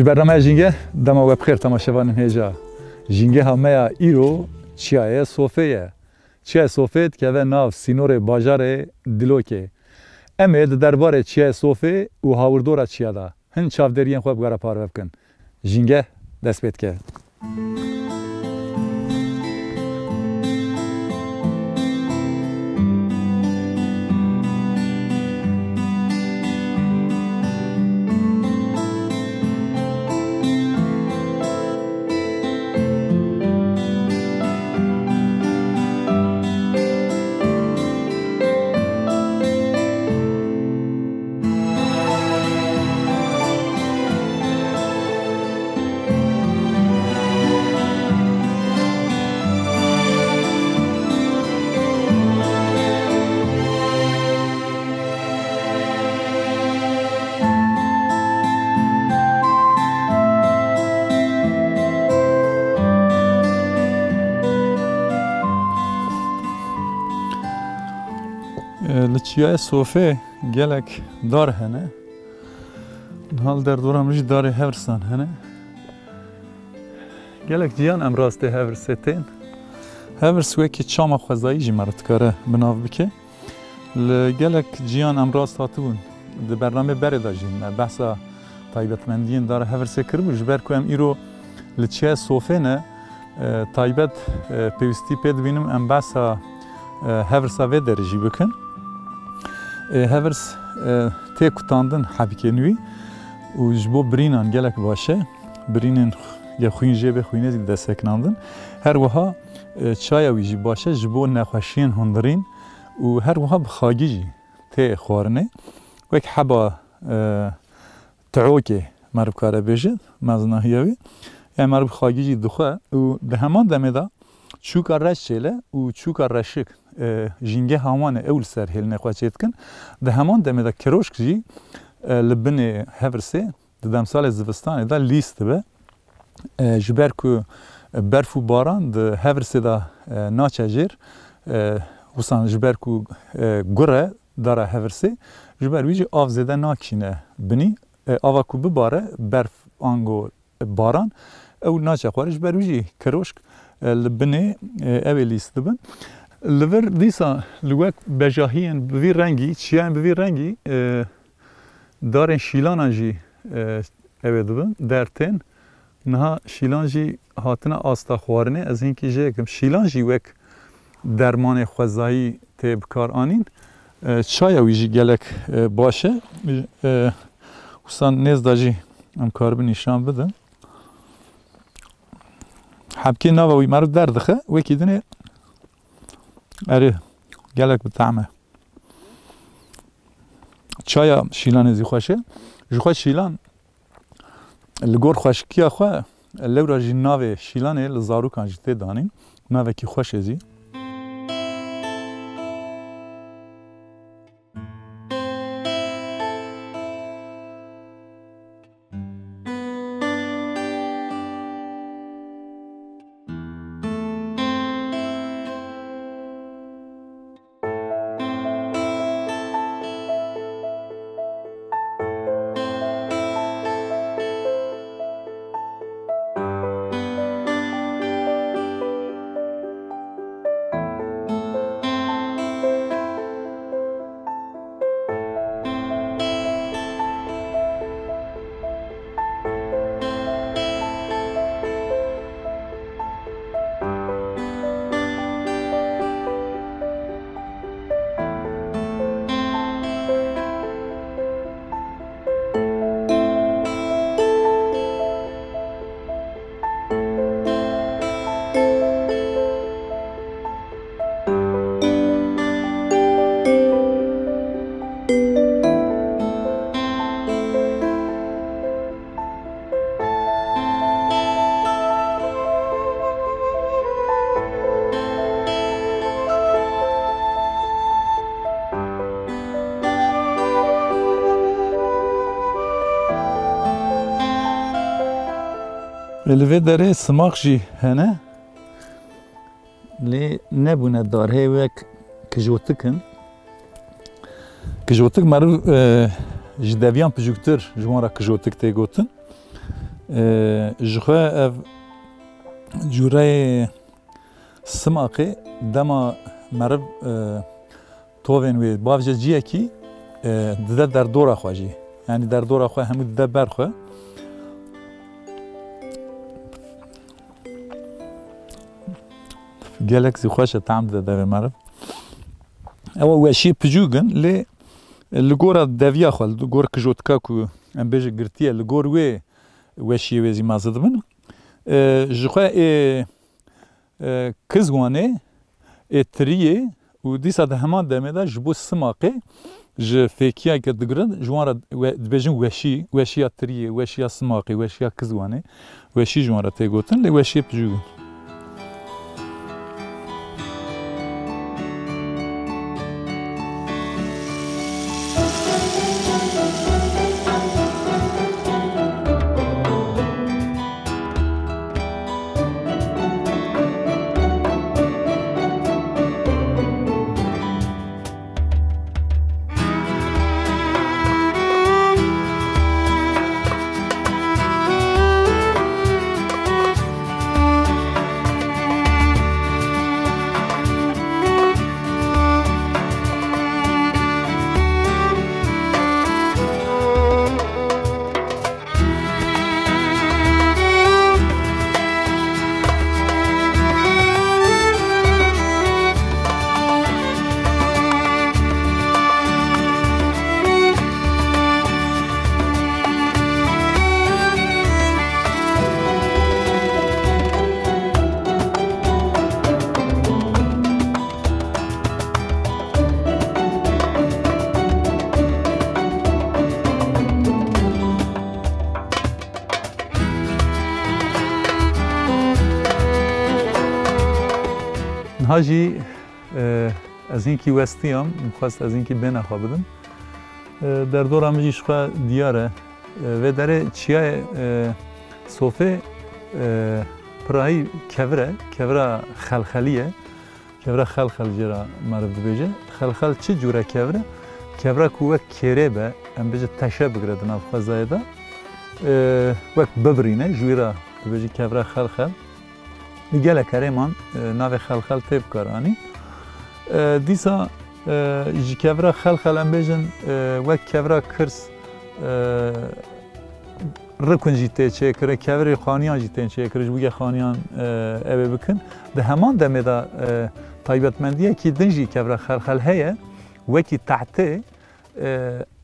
برنامه جینگه دما و بخیر تماشاوان هجا جینگه همه ایرو چیای صوفیه چیای صوفیت که و ناو سینور باجار دلوکه امید درباره چیای صوفی و هاوردورا چیا دا هن چاودرین خوب گره پاره بکن جینگه دست بید که چیای صوفه گلک دار هنه حال در دورم ریش داره هورسان هنه گلک جیان امراسته هورستین هورس وکی چام خوزایی جی مرد کاره بناو بکه گلک جیان امراست هاتون ده برنامه بره داجین بحثا تایبتمندین داره هورسه کربو جبر که ام ایرو لچیای صوفه نه تایبت پیوستی پید بینم ام بحثا هورسا و درجی بکن هورس تی کتاندن حبیکنوی و جبو برینان گلک باشه برینن یا خوین جیب خوینه زی دست کناندن هر وها چایوی جی باشه جبو نخوشین هندرین و هر وها بخاگی جی تی خوارنه و یک حبا تعوکه مرب کاره بیجد مزناهیوی یعنی مرب خاگی جی دخواه و به همان دمه دا چوکا رش چیله و چوکا رشک جینگه همان اول سر هل نخواهد کن ده همان دمه دا کروشک جی لبن هورسه دم سال زوستان دا لیست به جبر که برف و باران ده هورسه دا ناچجر وسان جبر که گره داره هورسه جبر ویجی آف زده ناکشینه بنی آوا که بباره برف آنگو باران او ناچه خواره جبر ویجی کروشک لبنه اوه لیست بن لور دیسا لوک بجاهیان بوی رنگی چیان بوی رنگی دارن شیلان جی اوه دبن درتن نه شیلان جی هاتنا آستا خوارنه از اینکه جیکم شیلان جی وک درمان خوزایی تیب کار آنین چای ویجی گلک باشه وسان نیز داجی ام کار به نشان بدن حبكي ناوا وي مرد دردخه وكي دني اري قالك بطعمه چایا شیلان زی خوشه جو شیلان لگور خوشکی خو لورا جی ناو شیلان لزارو کان جته دانین ناو کی خوش زی الوی داره سماق جی هنه لی نبونه داره وک کجوتک مرو جدویان پجوکتر جوان کجوتک تی گوتن جخوا اف جوره سماقی دما مرو توین وی باوجه جیه کی ده در دور خواهی یعنی در دور خواه همون ده برخواه جالكسي خوشة تعمد ده مرة أو وشي بجوجن ل الجورة دافيا خال الجورة كجوت كاكو أم بيجي قرتيه الجور وشي وزي ما زدمن جخوا كزوانه تريه وديس هذا همان دمدا جبو السماقي ج فيكيا كدقرن جوارا دبيجن وشي تريه وشي السماقي وشي كزوانه وشي جوارا تيجوتن لوشي بجوجن هاجی از اینکه وستیم می‌خواست از اینکه بنخوا بدم در دورم جیش خوا دیاره و در چیای صوفه پرایی کبره خلخلیه کبره خلخل جرا معرف بیجه خلخل چه جوره کبره کوه کره به ام بیجه تشه بگرد ناف خزایده وقت ببرینه جویرا بیجه کبره خلخل گله کریمان ناو خلخل تیب کارانی دیسا جی کبره خلخل ام بیجن وقت کبره کرس رکن جیته چه کره کبره خانیان جیته چه کره جبوی خانیان اوه بکن ده همان دمه دا طایبتمندیه که دنجی کبره خلخل هیه وکی تحته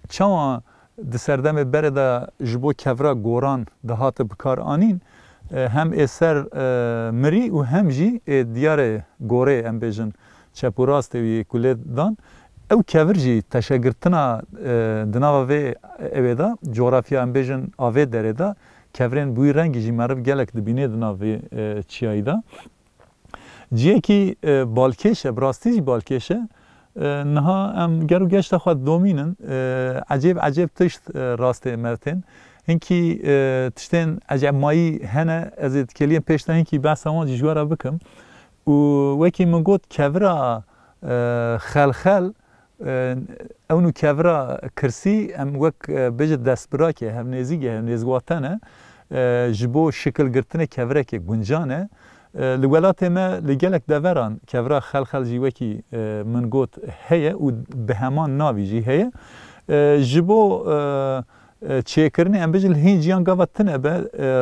چون ده سردم بره دا جبو کبره گوران ده هات بکار آنین هم اثر مری و هم جی دیار گوره ام بیجن چپوراست وی کلی دان او کور جی تشگرتنا دناوا و اویدا جغرافیا ام بیجن آوه داره دا کورین بوی رنگی جی مرف گلک دبینه دناوی چیایی دا جیه کی بالکشه براستی جی بالکشه نها ام گرو گشت خود دومینن عجیب تشت راسته مرتين هنكي تشتين عجب ماي هنا ازيد كليه بيشتا هنكي بس اون جوارا بكم وكي من قلت كفرا خلخل اونو كفرا كرسي ام وك بجد دسبراكي هم نزيجه هم نزواتنه جبو شكل قرتنه كفرا كي گنجانه لولات ما لجلك دوران كفرا خلخل جيوكي من قلت هي وبهمان ناوي جي هي جبو چیکرنی ام بجل هین جیان گاوتنه به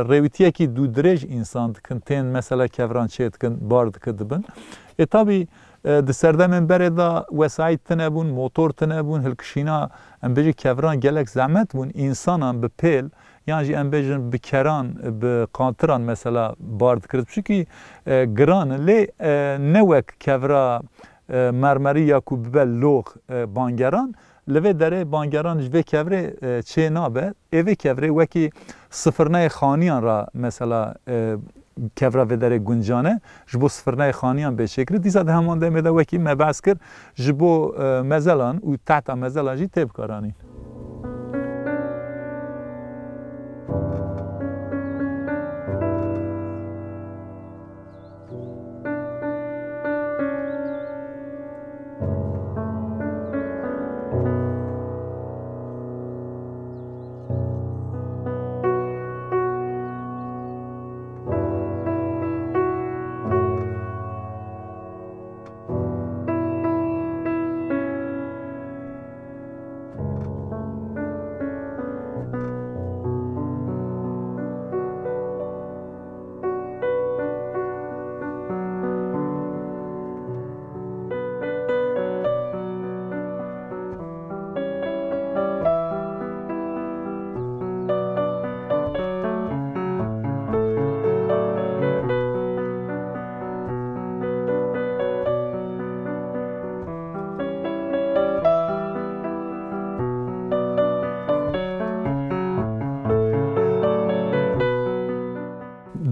رویتیه کی دو درج انسان کنتین مثلا کفران چیت کن بارد کدبن تابی دسرده من بردا وسایت تنبون موتور تنبون هلکشینا ام بجل کفران گلک زحمت بون انسانان به پیل یعنی ام بجل بکران به قانتران مثلا بارد کرد بشکی گران لی نوک کفرا مرمری یا کوبل لوغ بانگران لوی داره بانگران جوی کفره چه نابه اوی کفره وکی صفرنه خانیان را مثلا کفره و داره گنجانه جبو صفرنه خانیان به شکل دیزاد همان دمه ده وکی مبعث کرد جبو مزلان و تحت مزلان جی تیب کارانی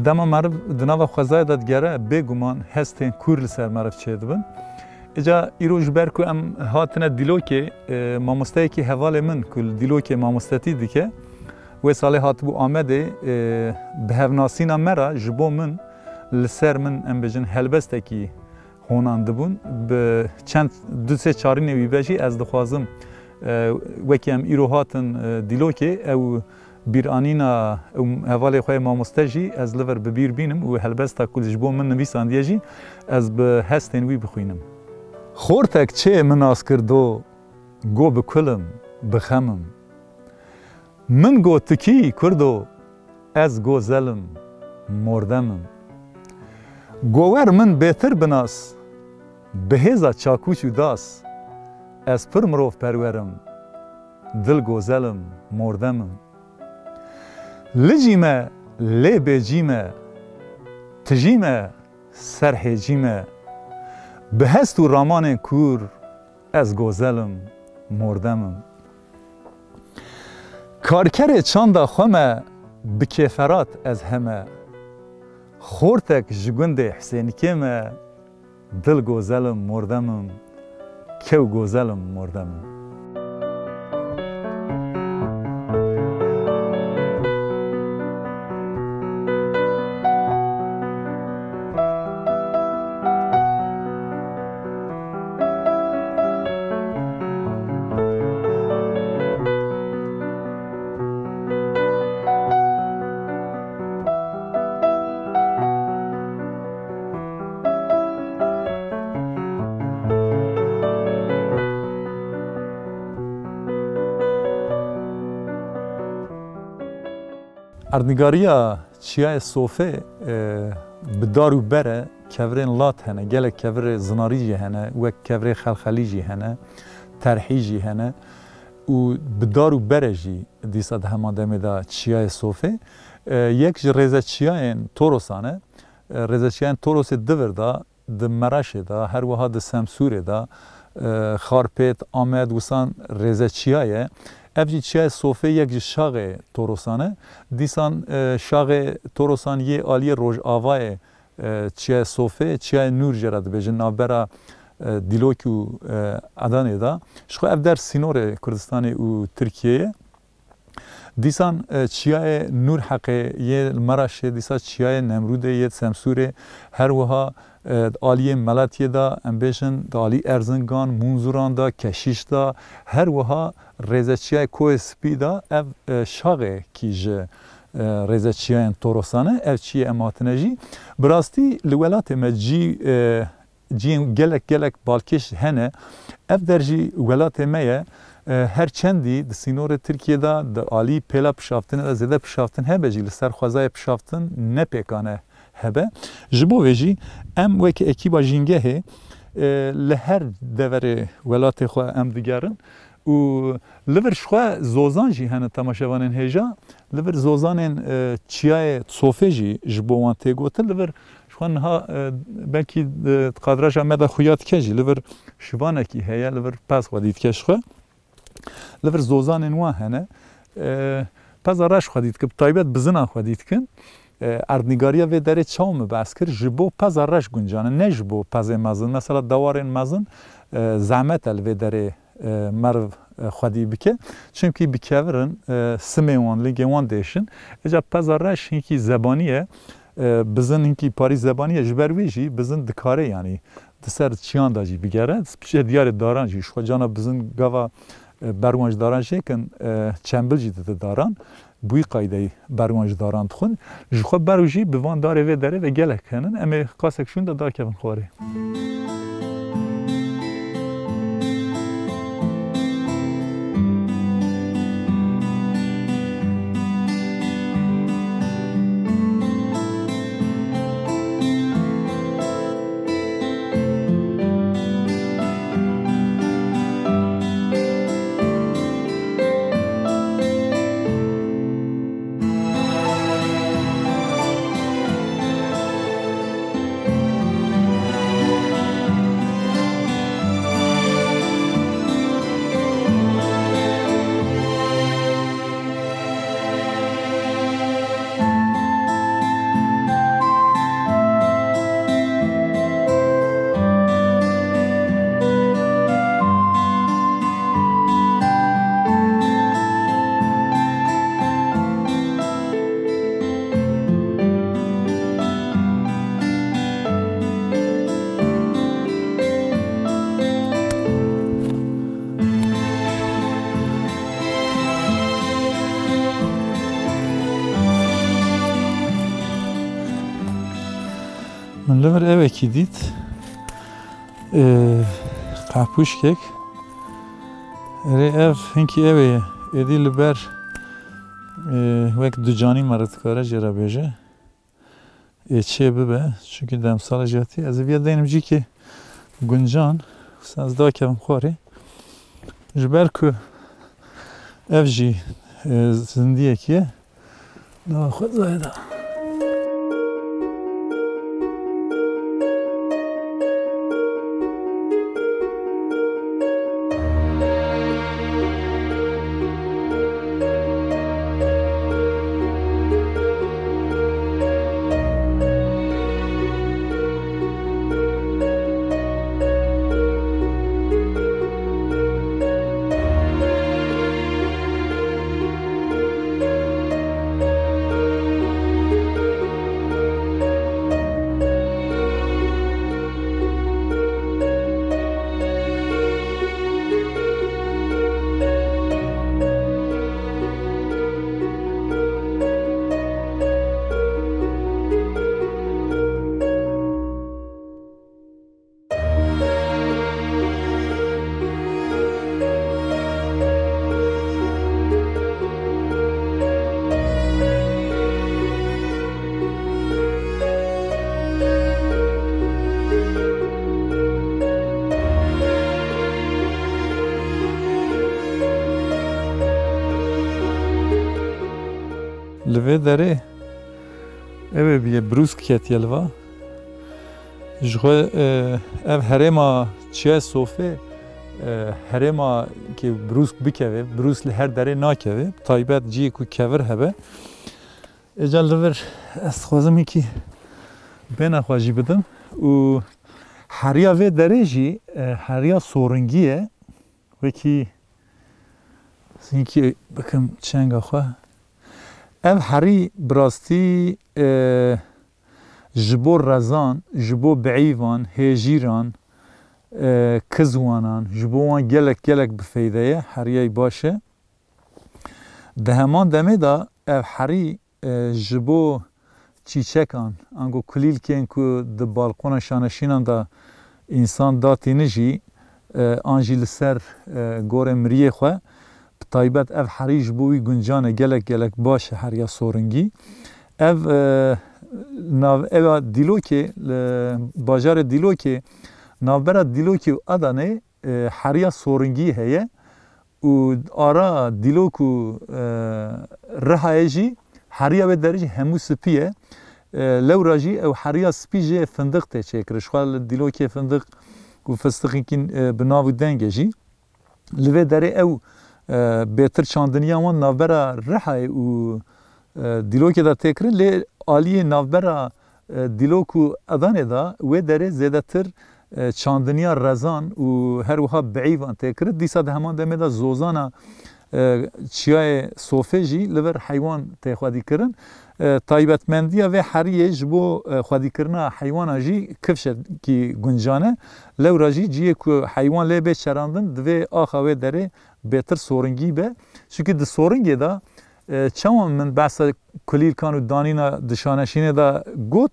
دما مرد دناو خوازای دادگره بگمان هستن کورل سر مرد چه دبن اجا ایروج برکو ام هاتنه دیلوکه ماموستایی که حوال من کل دیلوکه ماموستاتی دیکه و ساله هات بو آمده به هفناسینا مرا جبو من لسر من ام بجن هلبسته کی هونانده بون به چند دو سه چاری نوی بجی از دخوازم وکی ام ایرو هاتن دیلوکه او بیرانینا حوالی خواه ماموستجی از لور ببیر بینم و هلبستا کلش بو من نویسان دیجی از به هستین وی بخوینم خورتک چه مناس کردو گو بکلم بخمم من گو تکی کردو از گو زلم مردمم گوور من بهتر بناس بهزا چاکوچ و داس از پر مروف پرورم دل گو زلم مردمم لجیمه لی بجیمه تجیمه سرحجیمه به هست و رامان کور از گوزلم مردمم کارکر چاندا خومه بکیفرات از همه خورتک جگند حسین کمه دل گوزلم مردمم کو گوزلم مردمم اردنگاریا چیای صوفه بدارو بره کورین لات هنه گله کور زناریجی هنه و کور خلخلیجی هنه ترحیجی هنه و بدارو بره جی دیساد همان دمه دا چیای صوفه یک رزچیان تورسانه رزچیان توروس دور دا د مراشه دا هر وها د سمسوره دا خارپت آمد وسان رزچیایه افجی چیای صوفه یک شاغ توروسانه دیسان شاغ توروسان یه آلی روژ آوای چیای صوفه چیای نور جرد بجن نابرا دیلوکو ادانه دا شخو اف در سینور کردستان و ترکیه دیسان چیای نور حقه یه مراشه دیسان چیای نمروده یه سمسوره هر وها آلی ملاتیه دا امبیشن دا آلی ارزنگان منظوران دا کشیش دا هر وها رزچیای کوسپی دا اف شاقه کیج رزچیای توروسانه اف چیه اماتنجی براستی لولات ما جی گلک بالکش هنه اف درجی ولات مایه هر چندی د سینور ترکیه دا د عالی پلا پشافتن از زده پشافتن هبه جی لسر خوازای پشافتن نپیکانه هبه جبو ویجی ام وکی اکیبا جینگه لهر دور ولات خو ام دیگرن و لور شخوا زوزان جی هنه تماشاوانن هجا لور زوزانن چیای صوفه جی جبو وان تیگوته لور شخوانها بلکی قادرش امده خویات کجی لور شوانه کی هیا لور پس خودید کش خو لور زوزان نوا هنه پس آرش خودید که طایبت بزنا خودید کن اردنگاریا و داره چاوم بس کرد جبو پس آرش گنجانه نه جبو پس مزن مثلا دوارن مزن زحمت الوی داره مرو خودی بکه چون که بکورن سمیوان لیگوان دیشن اجا پس آرش هنکی زبانیه بزن هنکی پاری زبانیه جبر ویجی بزن دکاره یعنی دسر چیان داجی بگره پیش دیار داران جیش خود جانا بزن گاوا برگونج داران شکن چنبل جیده داران بوی قایده برگونج داران تخون جخوا بروجی بوان داره و داره و گلک کنن اما قاسکشون دا کبن خواره من لور اوه کی دید قپوش کک ری اف هنکی اوه ایدی لبر وک دو جانی مرد کاره جرا بیجه چه ببه چونکه دم سال جاتی از ویا دینم جی که گنجان ساز دا کم خواری جبر که اف جی زندیه کیه دا خود زایده لوی داره Evet bir brusk ketiyelva. Jwe ev herema çiğ sofe herema ki brusk bikeve, brusk li her dere nakeve. Taybet ciye ku kever hebe. Ecel ver esxwazim ki ben axwaji bidim u heriya ve dereci heriya sorungiye ve ki sinki bakın çenga xwa ev heri brasti jbo razan jbo be'ivan hejiran kızwanan jbo wan gelek bifeydeye heriya başı deheman deme da ev heri jbo çiçekan ango kulilken ku de balkona şanışinan da insan datini jî anjî li ser gorê miriyê xwe bi taybet ev herî ji bo wî guncane gelek baş e heriya sorungî ev eva Dîlokê bajarê Dîlokê navbera Dîlokê û Adanê heriya sorungî heye û ara Dîlok û Rihayê jî heriya wê derê jî hemû spî ye lewra jî ew heriya spî jê findiq tê çêkir ji xwe li Dîlokê findiq û fistiqînkî bi nav û dengê jî li vê derê ew bêtir çandiniya wan navbera Rihayê û Dîlokê da tê kirin lê aliyê navbera Dîlok û Adanê da wê derê zêdetir çandiniya rezan û her wiha beîvan tê kirin dîsa di heman demê da zozana çiyayê sofê jî li ver heywan tê xwedîkirin taybetmendiya ve heriyê ji bo xwedîkirina heywana jî kifşekî guncane lewra jî ciyê ku heywan lê bê çerandin divê axa wê derê bêtir sorungî be çunki di sorungê da çawan min behsa kulîlkan û danîna dişaneşînê da got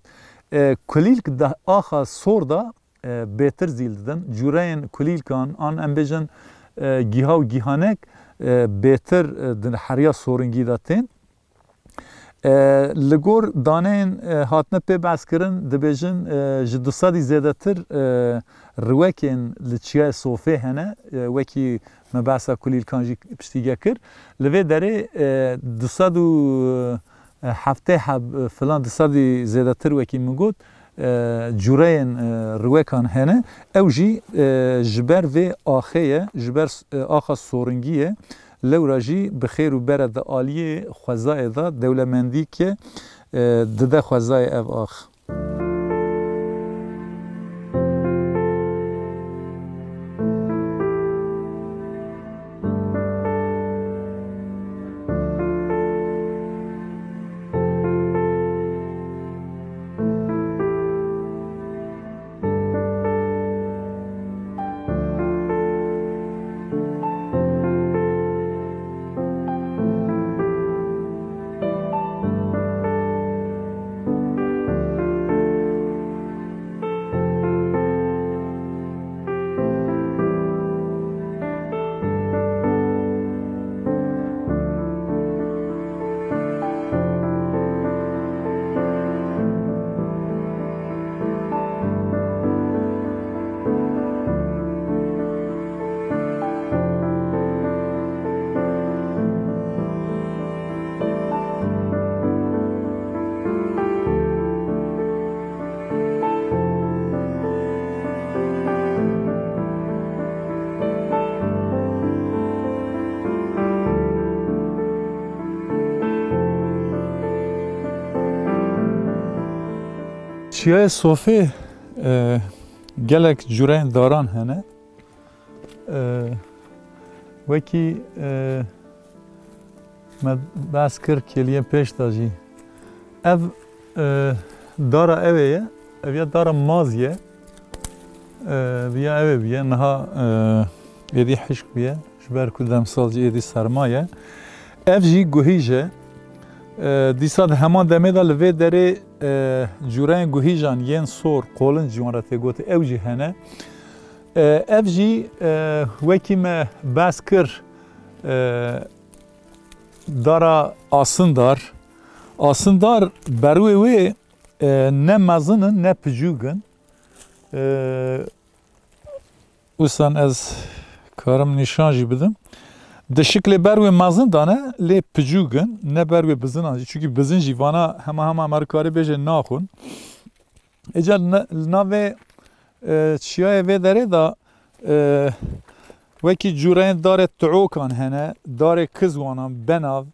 kulîlk di axa sor da bêtir zîl didin cûreyên kulîlkan an em bêjin gîha û gîhanek bêtir di heriya sorungî da tên li gor daneyên hatine pê behs kirin dibêjin ji 200 zêdetir riwekên li çiyayê sofê hene wekî me behsa kulîlkan jî piştîge kir li vê derê 270 filan 200 zêdetir wekî min got cûreyên riwekan hene ew jî ji ber vê axê ye ji ber axa sorungî ye lewra jî bi xêr û bere di aliyê xwezayê da dewlemendîkê dide xwezayê ev ax. Çiyayê sofê gelek cûreyên daran hene wekî me behs kir keliyên pêş da jî ev dara evê ye ev ya dara maz ye viya evê biye niha êdî hişk biye ji ber ku demsal jî êdî serma ye ev jî guhîje dîsa di heman demê da li vê derê cûreyên guhîjan yên sor qolin ji wan re tê gotin ew jî hene ev jî wekî me behs kir dara asindar berwê wê ne mezin in ne picûk in wîsan ez karim nîşan jî bidim ده شکل برو مازن دانه لی پجوگن نه برو بزن آنجی چونکه بزن جیوانا همه مرکاری بیجه ناخون اجا ناوه چیای وی داره دا وکی جورین داره تعوکان هنه داره کزوانا بناو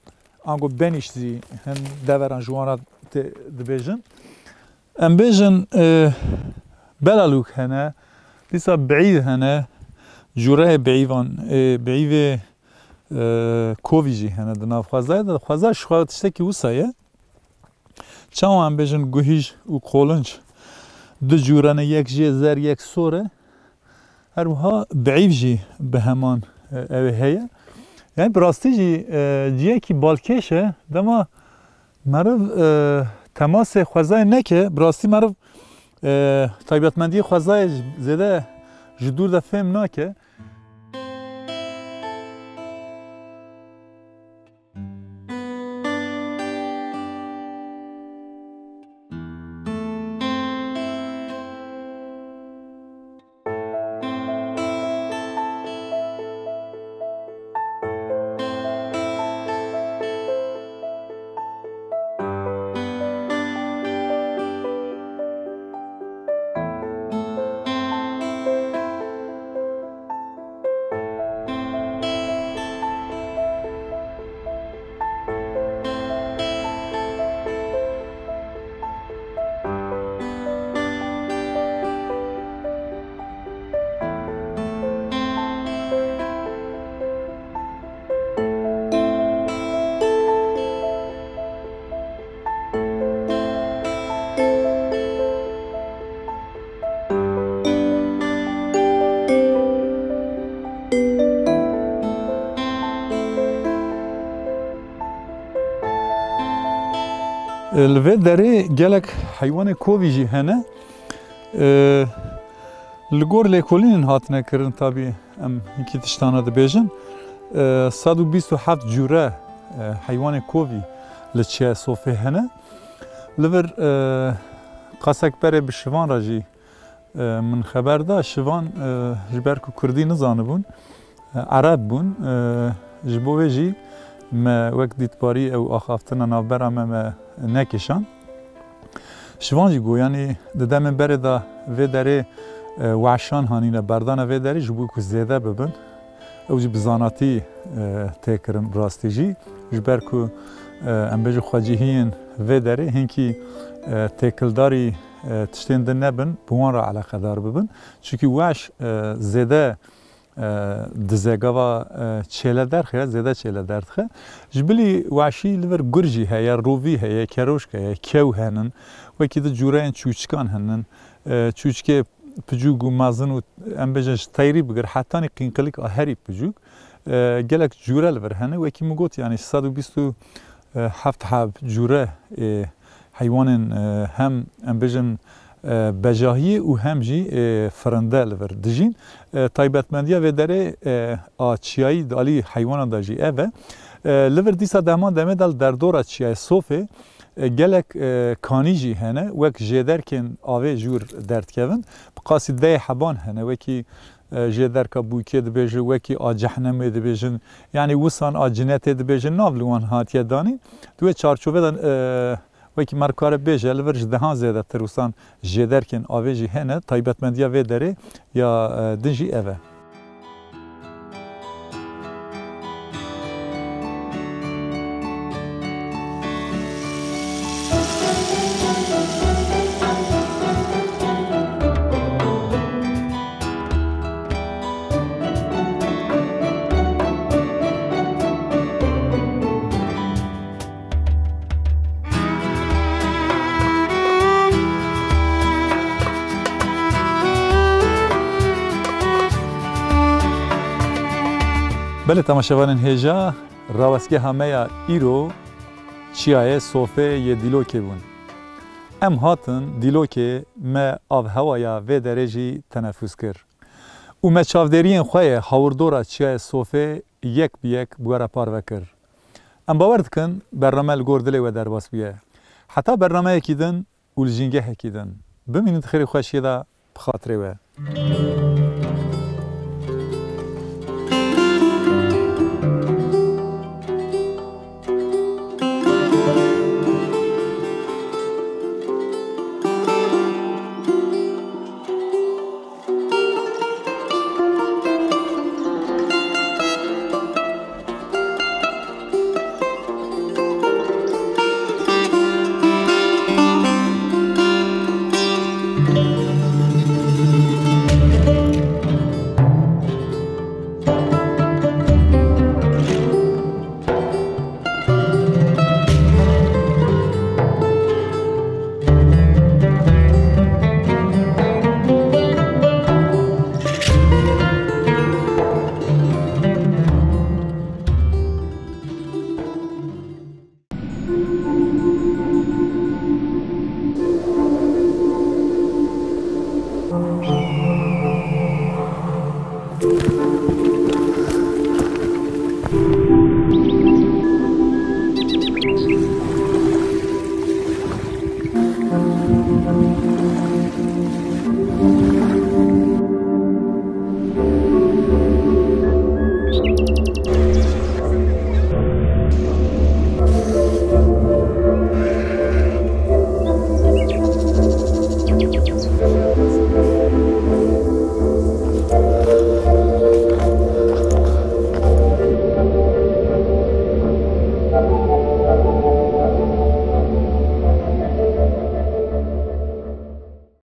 آنگو بنیشتی هن دوران جوانا دبیجن ام بیجن بلالوک هنه دیسا بعید هنه جوره بعیوه کوویجی هنه دناف خوازه ده خوازه شخواه تشتکی وسایه چاو هم بیجن گوهیج و قولنج دو جورانه یک جی زر یک سوره هروها بعیو جی به همان اوه هیه یعنی براستی جیه که بالکشه دما مروف تماس خوازه نکه براستی مروف طیبتمندی خوازه زده جدور ده فهم نکه الوی داره گلک حیوان کوویجی هنه لگور لیکولین هات نکرن تابی ام یکی تشتانه ده بیجن 127 جوره حیوان کووی لچه صوفه هنه لور قاسک بره به شوان راجی من خبر دا شوان جبر که کردی نزانه بون عرب بون جبوه جی ما وقت دیتباری او آخافتنا نابرا ما نکشان شوان جی گو یعنی ددم بره دا وی داره وعشان هانینه بردان وی داره جبوه که زیده ببن او جی بزاناتی تکرم براستی جی جبر که ام بجو خواجیهین وی داره هنکی تکلداری تشتین ده نبن بوان را علاقه دار ببن چونکه وعش زیده دزگاوا چهله درخه زیاده چهله درخه جبلی وعشی لور گرجی هیا رووی هیا کروشک هیا کیو هنن و کی د جورین چوچکان هنن چوچکه پجوگ و مازن و ام بجش تایری بگر حتی قینقلیک هری پجوگ گلک جوره لور هنه و کی مگوت یعنی 127 حب جوره حیوان هم ام بجن بجاهی و هم جی فرنده لور دجین تایبتمندی و داره آچیایی دالی حیوان داجی اوه لور دیسا دمان دمه دال در دور آچیای صوفه گلک کانیجی هنه وک جدر کن آوه جور درد کون بقاسی ده حبان هنه وکی جدر که بوکی دبیجه وکی آجحنمه دبیجن یعنی وسان آجنت دبیجن نابلوان هاتیه دانی دوی چارچوبه دان وکی مرکار بیجه لورج دهان زیاده تروسان جدر کن آوه جی هنه تایبتمندی و داره یا دنجی اوه بله تماشاوان هجا راوسکی همه ایرو چیای صوفه یه دیلوکی بون ام هاتن دیلوکی ما آب هوایا و درجی تنفس کر و ما چاودرین خواه هاوردورا چیای صوفه یک بیک بگاره پار وکر ام باورد کن برنامه لگوردلی و در باس بیه حتی برنامه یکیدن و لجینگه یکیدن بمینید خیلی خوشی دا بخاطره و Thank you.